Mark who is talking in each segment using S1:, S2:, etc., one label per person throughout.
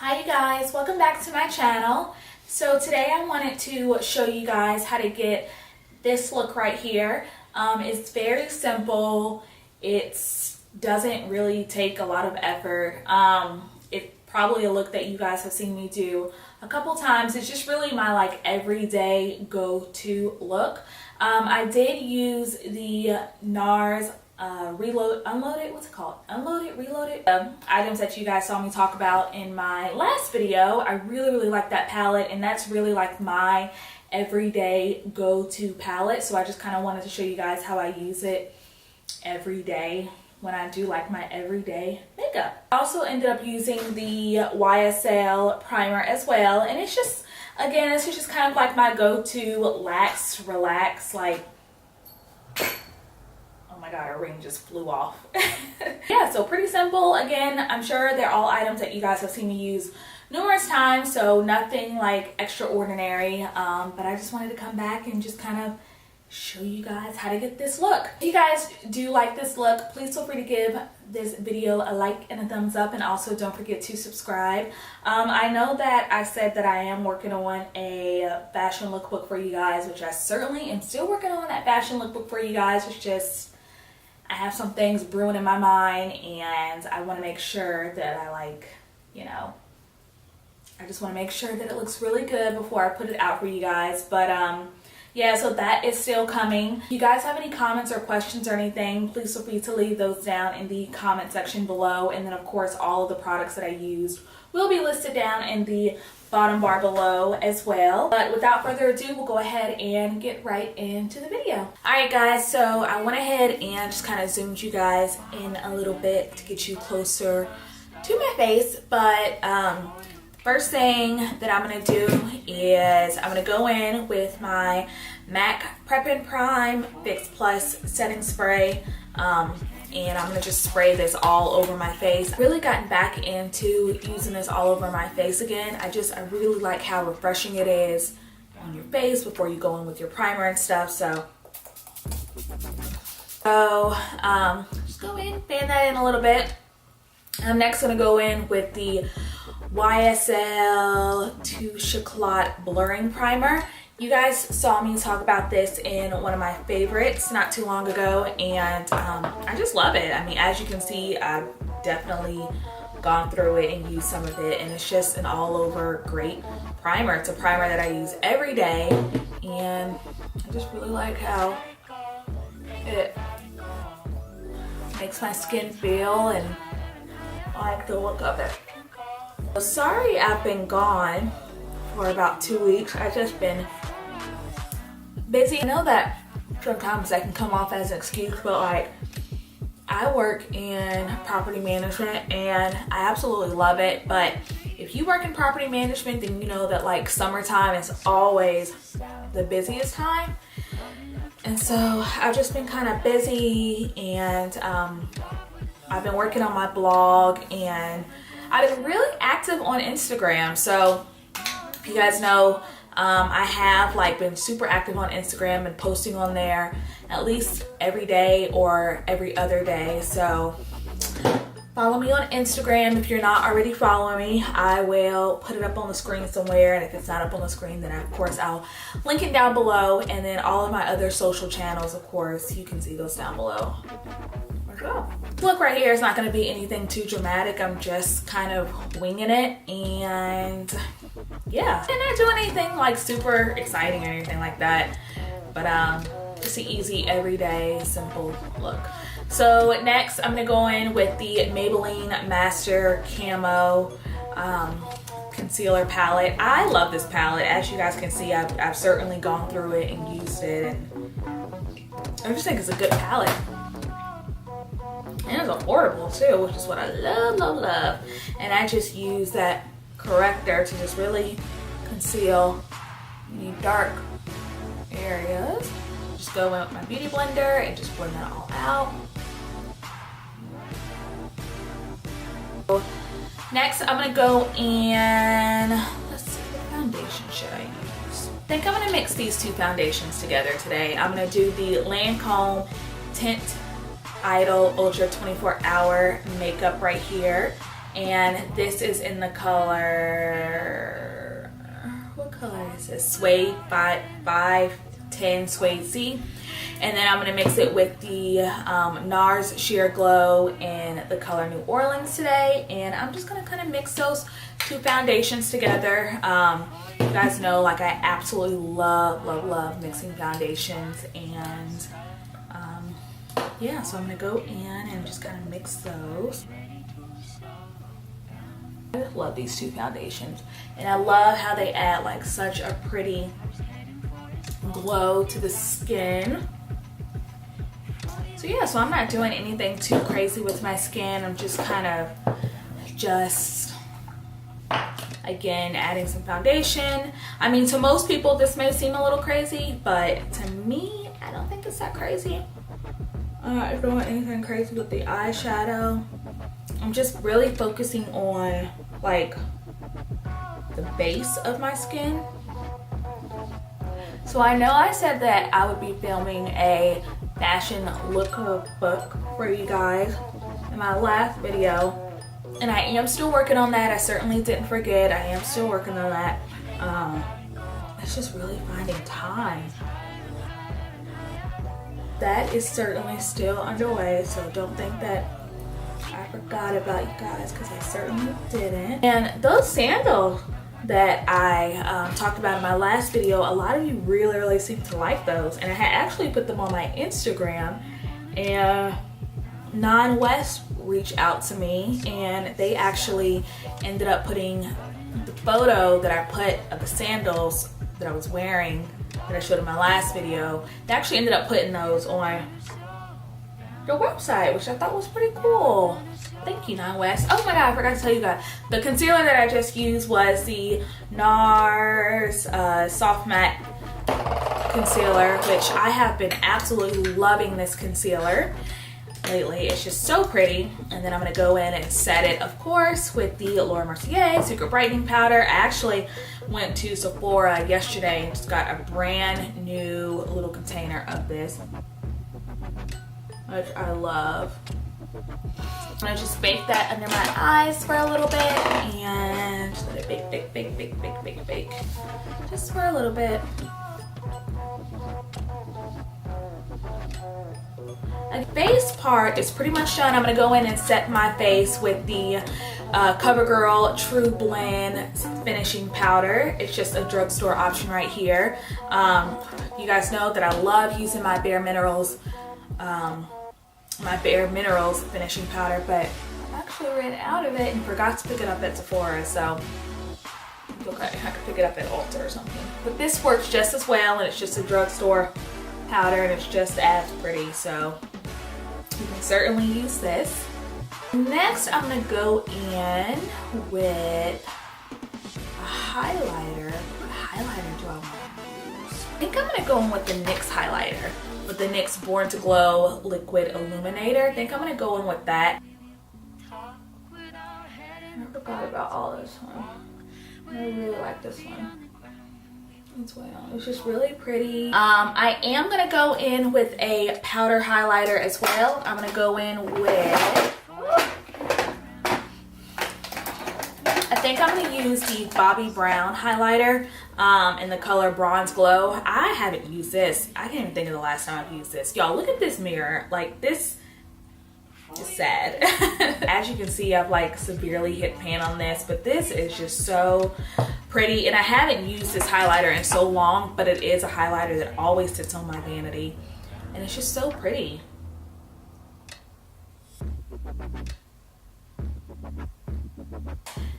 S1: Hi you guys, welcome back to my channel. So today I wanted to show you guys how to get this look right here. It's very simple. It doesn't really take a lot of effort. It's probably a look that you guys have seen me do a couple times. It's just really my everyday go-to look. I did use the Nars unloaded reloaded items that you guys saw me talk about in my last video. I really like that palette, and that's really like my everyday go-to palette. So I just kind of wanted to show you guys how I use it every day when I do like my everyday makeup. I also ended up using the YSL primer as well, and it's just, again, it's just kind of like my go-to relax, like, oh my god, our ring just flew off. Yeah, so pretty simple. Again, I'm sure they're all items that you guys have seen me use numerous times, so nothing like extraordinary, but I just wanted to come back and just kind of show you guys how to get this look. If you guys do like this look, please feel free to give this video a like and a thumbs up, and also don't forget to subscribe. I know that I said that I am working on a fashion lookbook for you guys, which I certainly am still working on that fashion lookbook for you guys. It's just I have some things brewing in my mind, and I want to make sure that I I just want to make sure that it looks really good before I put it out for you guys. But yeah, so that is still coming. If you guys have any comments or questions or anything, please feel free to leave those down in the comment section below. And then of course, all of the products that I used will be listed down in the bottom bar below as well. But without further ado, we'll go ahead and get right into the video. Alright guys, so I went ahead and just kind of zoomed you guys in a little bit to get you closer to my face. But first thing that I'm going to do is I'm going to go in with my MAC Prep and Prime Fix Plus Setting Spray. And I'm going to just spray this all over my face. I've really gotten back into using this all over my face again. I really like how refreshing it is on your face before you go in with your primer and stuff. So just go in, fan that in a little bit. I'm next going to go in with the YSL Touche Eclat Blurring Primer. You guys saw me talk about this in one of my favorites not too long ago, and I just love it. I mean, as you can see, I've definitely gone through it and used some of it, and it's just an all-over great primer. It's a primer that I use every day, and I just really like how it makes my skin feel, and I like the look of it. Sorry I've been gone for about 2 weeks. I've just been busy. I know that sometimes that can come off as an excuse, but like, I work in property management and I absolutely love it. But if you work in property management, then you know that like summertime is always the busiest time. And so I've just been kind of busy, and I've been working on my blog, and I've been really active on Instagram. So if you guys know, I have been super active on Instagram and posting on there at least every day or every other day. So follow me on Instagram if you're not already following me. I will put it up on the screen somewhere, and if it's not up on the screen, then of course I'll link it down below. And then all of my other social channels, of course, you can see those down below. This look right here is not going to be anything too dramatic. I'm just kind of winging it, and yeah, I'm not doing anything like super exciting or anything like that, but just an easy everyday simple look. So next I'm going to go in with the Maybelline Master Camo concealer palette. I love this palette. As you guys can see, I've certainly gone through it and used it, and I just think it's a good palette. And it's affordable too, which is what I love. And I just use that corrector to just really conceal any dark areas. Just go in with my beauty blender and just blend that all out. Next, I'm gonna go in, let's see, what foundation should I use? I think I'm gonna mix these two foundations together today. I'm gonna do the Lancome Teint Idole Ultra 24 Hour Makeup right here. and this is in the color, what color is this? Suede 510 Suede C. And then I'm going to mix it with the Nars Sheer Glow in the color New Orleans today. And I'm just going to kind of mix those two foundations together. You guys know, like, I absolutely love mixing foundations. And yeah, so I'm going to go in and just kind of mix those. I love these two foundations. And I love how they add like such a pretty glow to the skin. So yeah, so I'm not doing anything too crazy with my skin. I'm just kind of again, adding some foundation. I mean, to most people this may seem a little crazy, but to me, I don't think it's that crazy. I'm not doing anything crazy with the eyeshadow. I'm just really focusing on like the base of my skin. So I know I said that I would be filming a fashion lookbook for you guys in my last video, and I am still working on that. I certainly didn't forget. I am still working on that. It's just really finding time. That is certainly still underway, so don't think that I forgot about you guys, because I certainly didn't. And those sandals that I talked about in my last video, a lot of you really seem to like those, and I had actually put them on my Instagram, and Non-West reached out to me, and they actually ended up putting the photo that I put of the sandals that I was wearing that I showed in my last video. They actually ended up putting those on their website, which I thought was pretty cool. Thank you, Non-West. Oh my god, I forgot to tell you guys. The concealer that I just used was the Nars Soft Matte Concealer, which I have been absolutely loving this concealer lately. It's just so pretty. And then I'm going to go in and set it, of course, with the Merceir Secret Brightening Powder. I actually went to Sephora yesterday and just got a brand new little container of this, which I love. I'm gonna just bake that under my eyes for a little bit and just let it bake. Just for a little bit. The base part is pretty much done. I'm gonna go in and set my face with the Covergirl True Blend Finishing Powder. It's just a drugstore option right here. You guys know that I love using my Bare Minerals finishing powder, but I actually ran out of it and forgot to pick it up at Sephora, so okay, I could pick it up at Ulta or something. But this works just as well, and it's just a drugstore powder, and it's just as pretty, so you can certainly use this. Next, I'm gonna go in with a highlighter. What highlighter do I want to use? I think I'm gonna go in with the NYX highlighter, with the NYX Born to Glow Liquid Illuminator. I think I'm gonna go in with that. I forgot about all this one. I really like this one as well. It's just really pretty. I am gonna go in with a powder highlighter as well. I'm gonna go in with, I think I'm gonna use the Bobbi Brown highlighter in the color Bronze Glow. I haven't used this. I can't even think of the last time I've used this. Y'all, look at this mirror. Like, this is sad. As you can see, I've like severely hit pan on this, but this is just so pretty. And I haven't used this highlighter in so long, but it is a highlighter that always sits on my vanity. And it's just so pretty.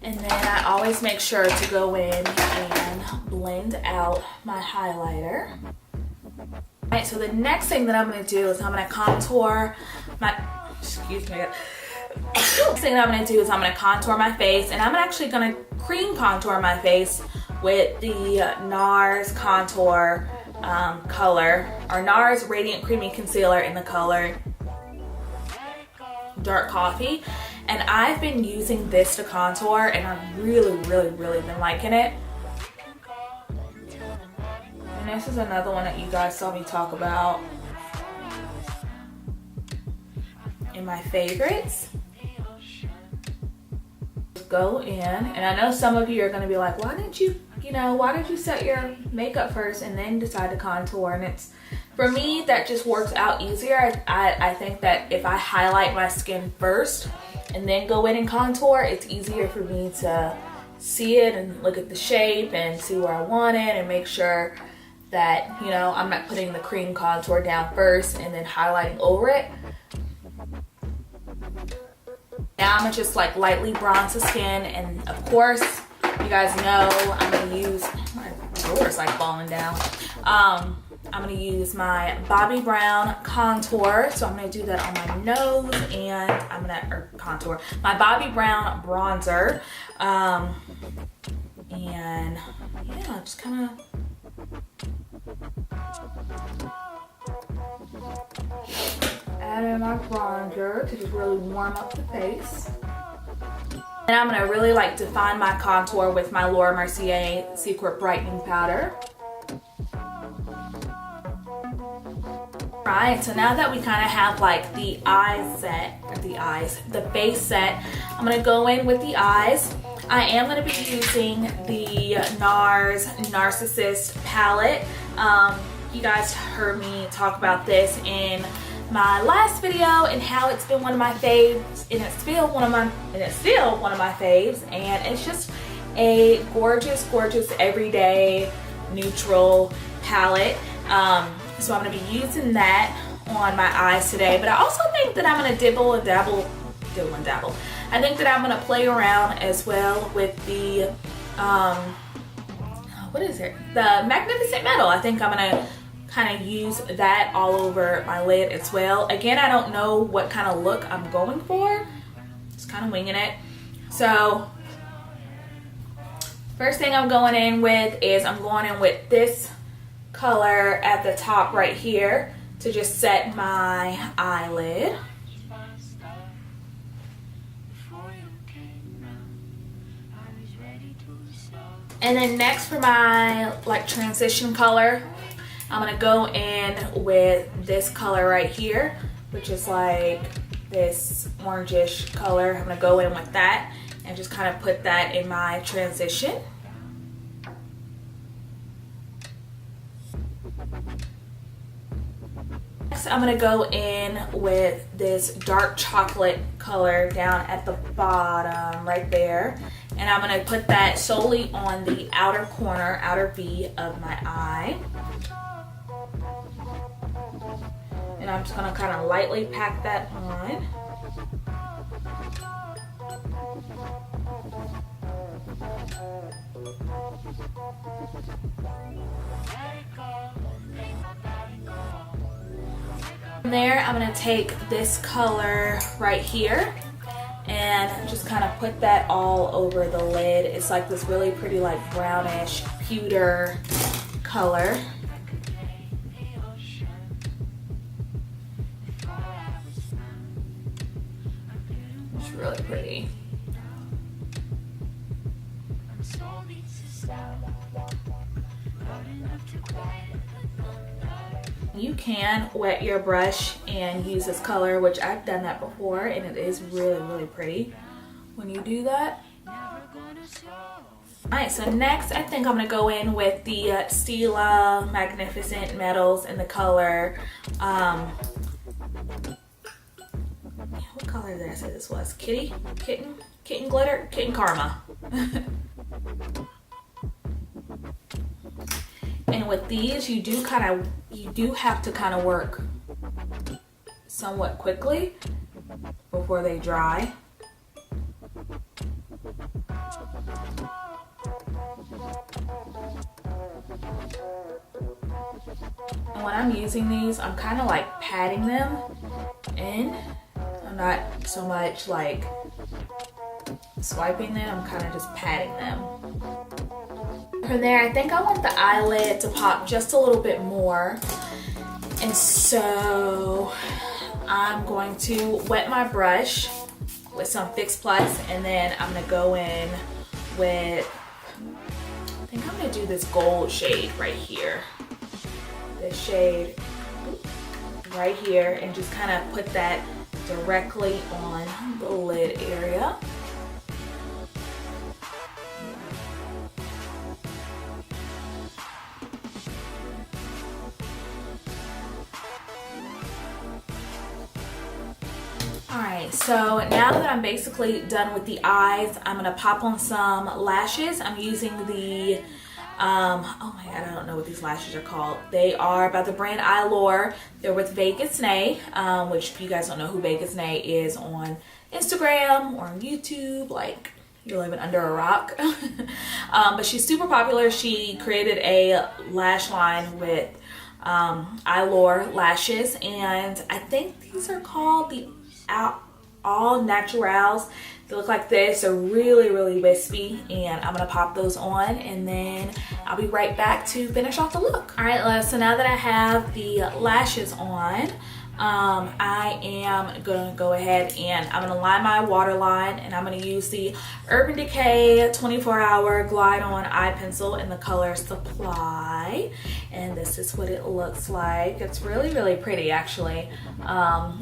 S1: And then I always make sure to go in and blend out my highlighter. Alright, so the next thing that I'm going to do is I'm going to contour my, excuse me. Next thing that I'm going to do is I'm going to contour my face, and I'm actually going to cream contour my face with the Nars Contour color, or Nars Radiant Creamy Concealer in the color Dark Coffee. And I've been using this to contour, and I've really been liking it. And this is another one that you guys saw me talk about in my favorites. just go in, and I know some of you are gonna be like, why did you set your makeup first and then decide to contour? And it's, for me, that just works out easier. I think that if I highlight my skin first and then go in and contour, it's easier for me to see it and look at the shape and see where I want it and make sure that, you know, I'm not putting the cream contour down first and then highlighting over it. Now I'm gonna just like lightly bronze the skin, and of course, you guys know I'm gonna use, my door is like falling down. I'm gonna use my Bobbi Brown contour. So I'm gonna do that on my nose, and I'm gonna, contour, my Bobbi Brown bronzer. And yeah, just kind of, add in my bronzer to just really warm up the face. And I'm gonna really like define my contour with my Merceir Secret Brightening Powder. Right, so now that we kind of have like the eyes set, or the face set, I'm gonna go in with the eyes. I am gonna be using the Nars Narcissist palette. You guys heard me talk about this in my last video and how it's been one of my faves, and it's still one of my faves, and it's just a gorgeous everyday neutral palette. So I'm gonna be using that on my eyes today, but I also think that I'm gonna dibble and dabble. I think that I'm gonna play around as well with the what is it? The Magnificent Metal. I think I'm gonna kind of use that all over my lid as well. Again, I don't know what kind of look I'm going for. Just kind of winging it. So first thing I'm going in with is I'm going in with this color at the top right here to just set my eyelid. And then next for my like transition color, I'm gonna go in with this color right here, which is like this orangish color. I'm gonna go in with that and just kind of put that in my transition. Next, I'm gonna go in with this dark chocolate color down at the bottom right there. And I'm gonna put that solely on the outer corner, outer V of my eye. And I'm just gonna kind of lightly pack that on. From there, I'm gonna take this color right here and just kind of put that all over the lid. It's like this really pretty like brownish pewter color. It's really pretty. You can wet your brush and use this color, which I've done that before, and it is really pretty when you do that. Alright, so next I think I'm going to go in with the Stila Magnificent Metals in the color, what color did I say this was? Kitten Glitter? Kitten Karma. And with these, you do have to kind of work somewhat quickly before they dry. And when I'm using these, I'm kind of like patting them in. I'm not so much like swiping them, I'm kind of just patting them. From there, I think I want the eyelid to pop just a little bit more. And so I'm going to wet my brush with some Fix Plus, and then I'm gonna go in with, I think I'm gonna do this gold shade right here. This shade right here, and just kind of put that directly on the lid area. Alright, so now that I'm basically done with the eyes, I'm going to pop on some lashes. I'm using the, oh my god, I don't know what these lashes are called. They are by the brand Eylure. They're with Vegas Nay, which if you guys don't know who Vegas Nay is on Instagram or on YouTube, like you're living under a rock. But she's super popular. She created a lash line with Eylure lashes, and I think these are called the All Naturals. They look like this. They're really wispy, and I'm gonna pop those on, and then I'll be right back to finish off the look. All right, love, so now that I have the lashes on, I am gonna go ahead and I'm gonna line my waterline, and I'm gonna use the Urban Decay 24-hour Glide On Eye Pencil in the color Supply, and this is what it looks like. It's really pretty, actually.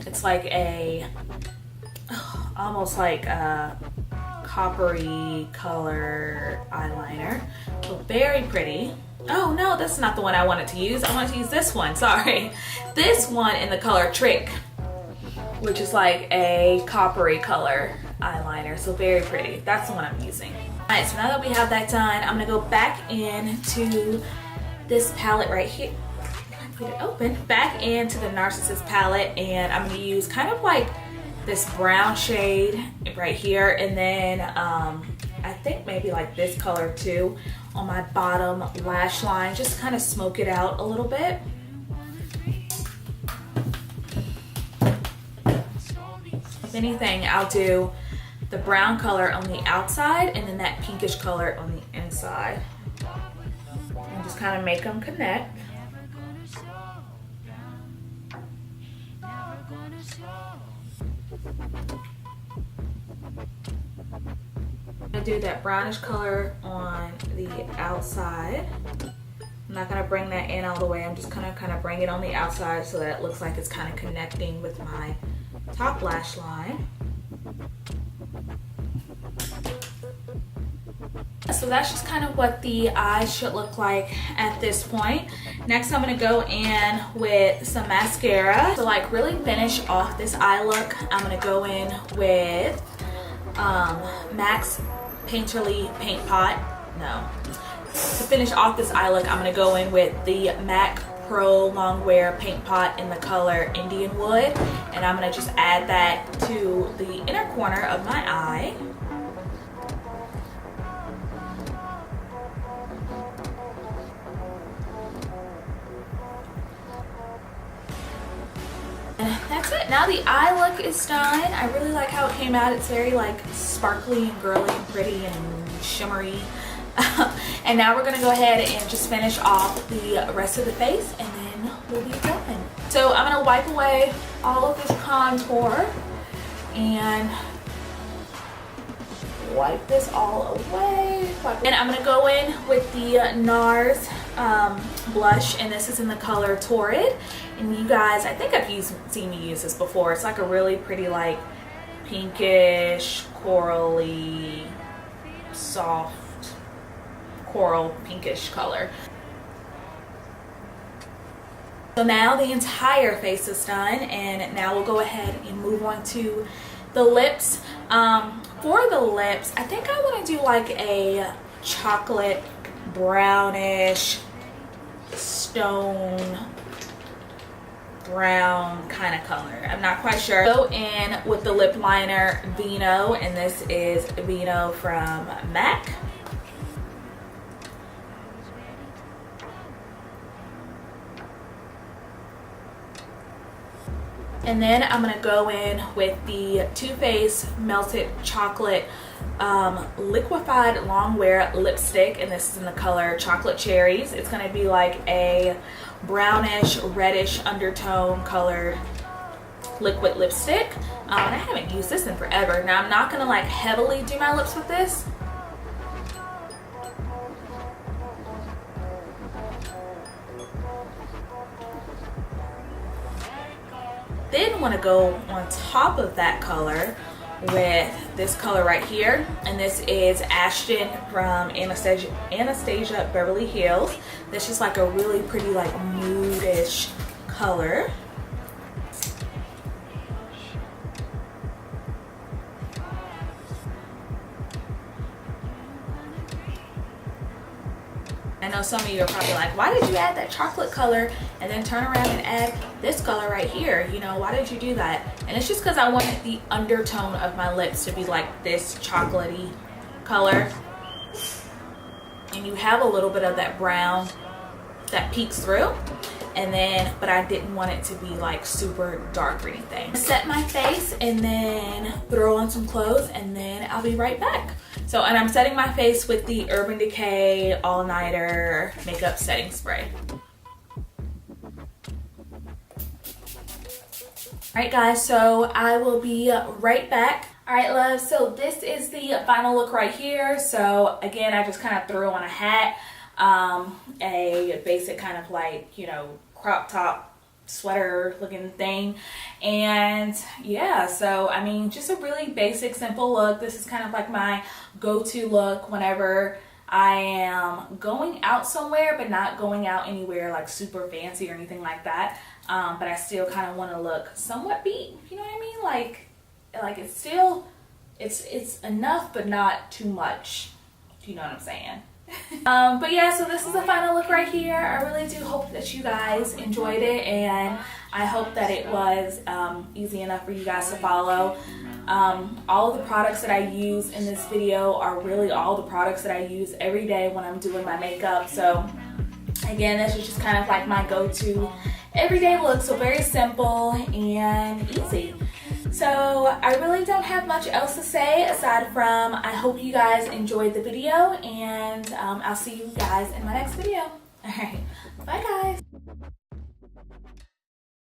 S1: It's like a almost like a coppery color eyeliner, so very pretty. Oh no, that's not the one I wanted to use. I wanted to use this one, sorry. This one in the color Trick, which is like a coppery color eyeliner, so very pretty. That's the one I'm using. Alright, so now that we have that done, I'm gonna go back into this palette right here. Put it open. Back into the Narcissus palette, and I'm gonna use kind of like this brown shade right here, and then I think maybe like this color too on my bottom lash line, just kind of smoke it out a little bit. If anything, I'll do the brown color on the outside and then that pinkish color on the inside, and just kind of make them connect. I do that brownish color on the outside. I'm not gonna bring that in all the way. I'm just gonna kind of bring it on the outside so that it looks like it's kind of connecting with my top lash line. So that's just kind of what the eyes should look like at this point. Next, I'm gonna go in with some mascara. To like really finish off this eye look, I'm gonna go in with MAC's Painterly Paint Pot. No. To finish off this eye look, I'm gonna go in with the MAC Pro Longwear Paint Pot in the color Indian Wood, and I'm gonna just add that to the inner corner of my eye. That's it. Now the eye look is done. I really like how it came out. It's very like sparkly and girly and pretty and shimmery. And now we're gonna go ahead and just finish off the rest of the face, and then we'll be done. So I'm gonna wipe away all of this contour and wipe this all away. And I'm gonna go in with the Nars blush, and this is in the color Torrid. And you guys, I think I've seen me use this before. It's like a really pretty like pinkish, corally, soft coral pinkish color. So now the entire face is done, and now we'll go ahead and move on to the lips. For the lips, I think I want to do like a chocolate brownish stone brown kind of color. I'm not quite sure. Go in with the lip liner Vino, and this is Vino from MAC. And then I'm gonna go in with the TooFaced Melted Chocolate liquefied longwear lipstick, and this is in the color Chocolate Cherries. It's gonna be like a brownish reddish undertone colored liquid lipstick. And I haven't used this in forever. Now I'm not gonna like heavily do my lips with this. Then want to go on top of that color with this color right here, and this is Ashton from Anastasia Beverly Hills. This is like a really pretty like nudish color. I know some of you are probably like, why did you add that chocolate color and then turn around and add this color right here? You know, why did you do that? And it's just because I wanted the undertone of my lips to be like this chocolatey color. And you have a little bit of that brown that peeks through. And then, but I didn't want it to be like super dark or anything. Set my face and then throw on some clothes and then I'll be right back. So, and I'm setting my face with the Urban Decay All Nighter Makeup Setting Spray. Alright guys, so I will be right back. Alright loves, so this is the final look right here. So again, I just kind of threw on a hat, a basic kind of like, you know, crop top sweater looking thing, and yeah, so I mean, just a really basic simple look. This is kind of like my go-to look whenever I am going out somewhere but not going out anywhere like super fancy or anything like that, but I still kind of want to look somewhat beat, you know what I mean, like it's still it's enough but not too much, you know what I'm saying. But yeah, so this is the final look right here. I really do hope that you guys enjoyed it, and I hope that it was easy enough for you guys to follow. All of the products that I use in this video are really all the products that I use every day when I'm doing my makeup. So again, this is just kind of like my go-to everyday look, so very simple and easy. So I really don't have much else to say aside from I hope you guys enjoyed the video, and I'll see you guys in my next video. Alright,